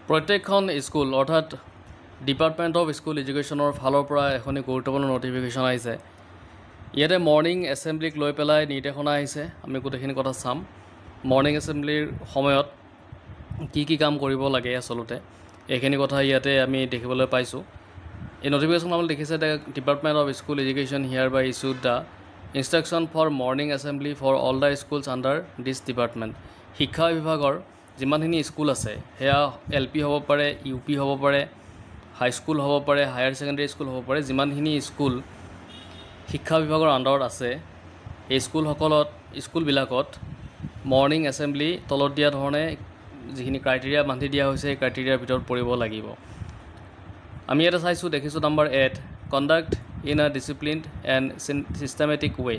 প্ৰত্যেকখন স্কুল অৰ্থাৎ department of school এডুকেশ্যনৰ ফালৰ পৰা এখন গুৰুত্বপূৰ্ণ নটিফিকেশ্যন আহিছে। ইয়াতে মৰ্ণিং এছেম্বলিক লৈ পেলাই নিৰ্দেশনা আহিছে। আমি গোটেইখিনি কথা চাম। মৰ্ণিং এছেম্বলিৰ সময়ত কি কাম কৰিব লাগে আচলতে এইখিনি কথা ইয়াতে আমি দেখিবলৈ পাইছোঁ। এই নটিফিকেশ্যন আপোনালোকে দেখিছে যে department of school education hereby issued the instruction for morning assembly for all the schools under this department. শিক্ষা বিভাগৰ যিমানখিনি স্কুল আছে সেয়া LP হ'ব পাৰে, UP হ'ব পাৰে, হাইস্কুল হ'ব পাৰে, হায়াৰ ছেকেণ্ডেৰী স্কুল হ'ব পাৰে। যিমানখিনি স্কুল শিক্ষা বিভাগৰ আণ্ডাৰত আছে এই স্কুলবিলাকত মৰ্ণিং এছেম্বলি তলত দিয়া ধৰণে যিখিনি ক্ৰাইটেৰিয়া বান্ধি দিয়া হৈছে সেই ক্ৰাইটেৰিয়াৰ ভিতৰত পৰিব লাগিব। আমি ইয়াতে চাইছোঁ, দেখিছোঁ number 8 conduct in a disciplined and systematic ৱে।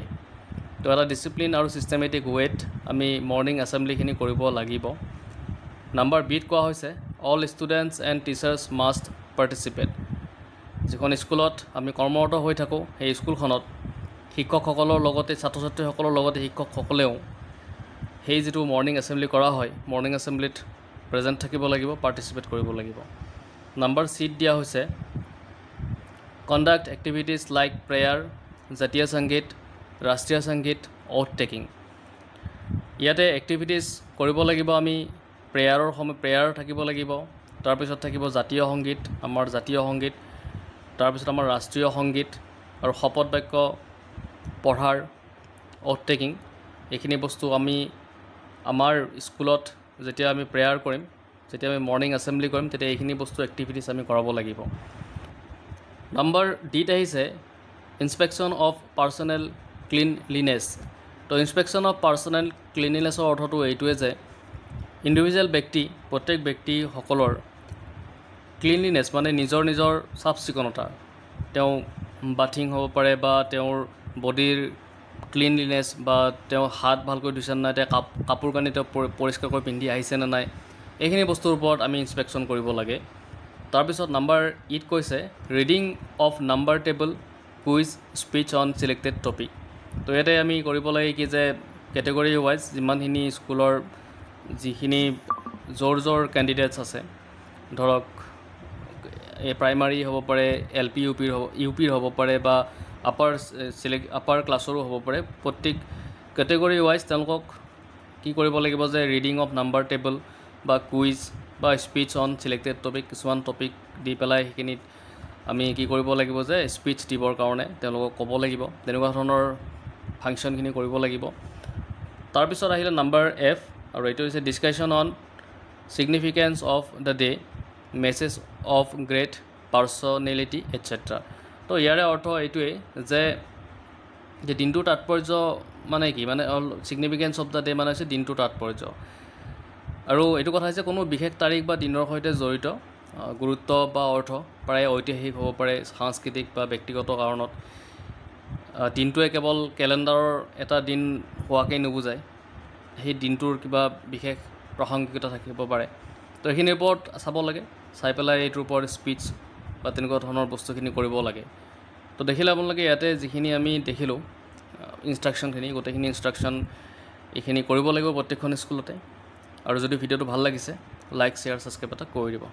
তো এটা ডিচিপ্লিন আৰু ছিষ্টেমেটিক ৱেত আমি মৰ্ণিং এছেম্বলিখিনি কৰিব লাগিব। নম্বৰ বিত কোৱা হৈছে all students and teachers must participate. যিখন স্কুলত আমি কৰ্মৰত হৈ থাকোঁ সেই স্কুলখনত শিক্ষকসকলৰ লগতে ছাত্ৰ ছাত্ৰীসকলৰ লগতে শিক্ষকসকলেও সেই যিটো মৰ্ণিং এছেম্বলি কৰা হয় মৰ্ণিং এছেম্বলিত প্ৰেজেণ্ট থাকিব লাগিব, পাৰ্টিচিপেট কৰিব লাগিব। নম্বৰ চিত দিয়া হৈছে কণ্ডাক্ট এক্টিভিটিজ লাইক প্ৰেয়াৰ, জাতীয় সংগীত, ৰাষ্ট্ৰীয় সংগীত, অথ টেকিং। ইয়াতে এক্টিভিটিজ কৰিব লাগিব আমি প্ৰেয়াৰ থাকিব লাগিব, তাৰপিছত থাকিব জাতীয় সংগীত, আমাৰ জাতীয় সংগীত, তাৰপিছত আমাৰ ৰাষ্ট্ৰীয় সংগীত আৰু শপত বাক্য পঢ়াৰ অথ টেকিং। এইখিনি বস্তু আমি আমাৰ স্কুলত যেতিয়া আমি প্ৰেয়াৰ কৰিম, যেতিয়া আমি মৰ্ণিং এছেম্বলি কৰিম তেতিয়া এইখিনি বস্তু এক্টিভিটিজ আমি কৰাব লাগিব। নম্বৰ ডিত আহিছে ইনস্পেকশ্যন অফ পাৰ্চনেল ক্লিনলিনেছ। তো ইনস্পেকশ্যন অফ পাৰ্চনেল ক্লিনলিনেছৰ অৰ্থটো এইটোৱে যে ইণ্ডিভিজুৱেল প্ৰত্যেক ব্যক্তিসকলৰ ক্লিনলিনেছ মানে নিজৰ চাফ চিকুণতা, তেওঁ বাথিং হ'ব পাৰে বা তেওঁৰ বডিৰ ক্লিনলিনেছ বা তেওঁ হাত ভালকৈ ধুইছে নে নাই, তেওঁ কাপোৰ কানি তেওঁ পৰিষ্কাৰকৈ পিন্ধি আহিছে নে নাই, এইখিনি বস্তুৰ ওপৰত আমি ইনস্পেকশ্যন কৰিব লাগে। তাৰপিছত নম্বৰ ইত কৈছে reading of number table, quiz, speech on selected topic. তো ইয়াতে আমি কৰিব লাগে কি যে কেটেগৰী ৱাইজ যিমানখিনি স্কুলৰ যিখিনি য'ৰ কেণ্ডিডেটছ আছে, ধৰক এই প্ৰাইমাৰী হ'ব পাৰে, LP UPৰ হ'ব পাৰে বা আপাৰ ক্লাছৰো হ'ব পাৰে। প্ৰত্যেক কেটেগৰী ৱাইজ তেওঁলোকক কি কৰিব লাগিব যে ৰিডিং অফ নাম্বাৰ টেবল বা কুইজ বা স্পীচ অন ছিলেক্টেড টপিক, কিছুমান টপিক দি পেলাই সেইখিনিত আমি কি কৰিব লাগিব যে স্পীচ দিবৰ কাৰণে তেওঁলোকক ক'ব লাগিব। তেনেকুৱা ধৰণৰ ফাংচনখিনি কৰিব লাগিব। তাৰপিছত আহিলে নম্বৰ F আৰু এইটো হৈছে discussion on significance of the day, message of great personality etcetera. তো ইয়াৰে অৰ্থ এইটোৱেই যে দিনটোৰ তাৎপৰ্য মানে কি, মানে ছিগনিফিকেঞ্চ অফ দ্য ডে মানে হৈছে দিনটোৰ তাৎপৰ্য। আৰু এইটো কথা হৈছে কোনো বিশেষ তাৰিখ বা দিনৰ সৈতে জড়িত গুৰুত্ব বা অৰ্থ প্ৰায় ঐতিহাসিক হ'ব পাৰে, সাংস্কৃতিক বা ব্যক্তিগত কাৰণত। দিনটোৱে কেৱল কেলেণ্ডাৰৰ এটা দিন হোৱাকেই নুবুজায়, সেই দিনটোৰ কিবা বিশেষ প্ৰাসংগিকতা থাকিব পাৰে। তো এইখিনিৰ ওপৰত চাব লাগে, চাই পেলাই এইটোৰ ওপৰত স্পীচ বা তেনেকুৱা ধৰণৰ বস্তুখিনি কৰিব লাগে। তো দেখিলে আপোনালোকে ইয়াতে যিখিনি আমি দেখিলোঁ ইনষ্ট্ৰাকশ্যনখিনি, গোটেইখিনি ইনষ্ট্ৰাকশ্যন এইখিনি কৰিব লাগিব প্ৰত্যেকখন স্কুলতে। আৰু যদি ভিডিঅ'টো ভাল লাগিছে লাইক, শ্বেয়াৰ, ছাবস্ক্ৰাইব এটা কৰি দিব।